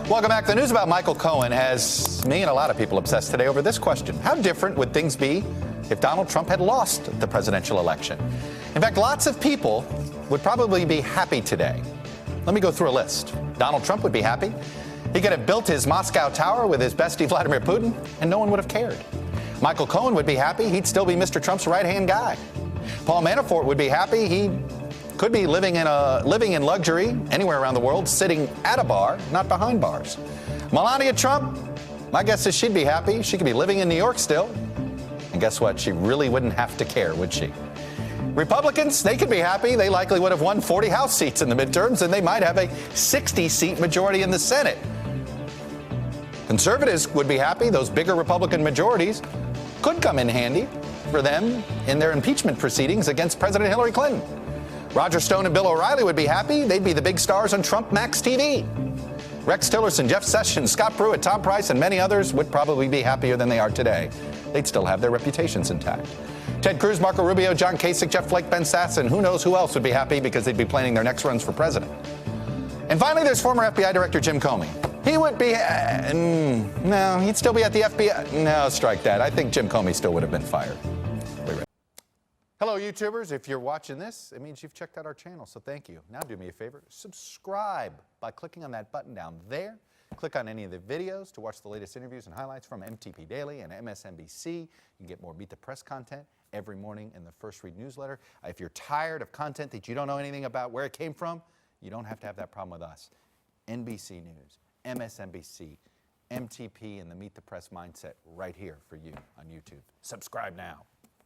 Welcome back. The news about Michael Cohen has me and a lot of people obsessed today over this question. How different would things be if Donald Trump had lost the presidential election? In fact, lots of people would probably be happy today. Let me go through a list. Donald Trump would be happy. He could have built his Moscow Tower with his bestie Vladimir Putin, and no one would have cared. Michael Cohen would be happy. He'd still be Mr. Trump's right-hand guy. Paul Manafort would be happy. He could be living in luxury anywhere around the world, sitting at a bar, not behind bars. Melania Trump, my guess is she'd be happy. She could be living in New York still. And guess what? She really wouldn't have to care, would she? Republicans, they could be happy. They likely would have won 40 House seats in the midterms, and they might have a 60-seat majority in the Senate. Conservatives would be happy. Those bigger Republican majorities could come in handy for them in their impeachment proceedings against President Hillary Clinton. Roger Stone and Bill O'Reilly would be happy. They'd be the big stars on Trump Max TV. Rex Tillerson, Jeff Sessions, Scott Pruitt, Tom Price, and many others would probably be happier than they are today. They'd still have their reputations intact. Ted Cruz, Marco Rubio, John Kasich, Jeff Flake, Ben Sasse, and who knows who else would be happy because they'd be planning their next runs for president. And finally, there's former FBI Director Jim Comey. He would be, no, he'd still be at the FBI. No, strike that. I think Jim Comey still would have been fired. Hello, YouTubers. If you're watching this, it means you've checked out our channel, so thank you. Now do me a favor, subscribe by clicking on that button down there. Click on any of the videos to watch the latest interviews and highlights from MTP Daily and MSNBC. You can get more Beat the Press content every morning in the First Read newsletter. If you're tired of content that you don't know anything about where it came from, you don't have to have that problem with us. NBC News, MSNBC, MTP, and the Meet the Press mindset right here for you on YouTube. Subscribe now.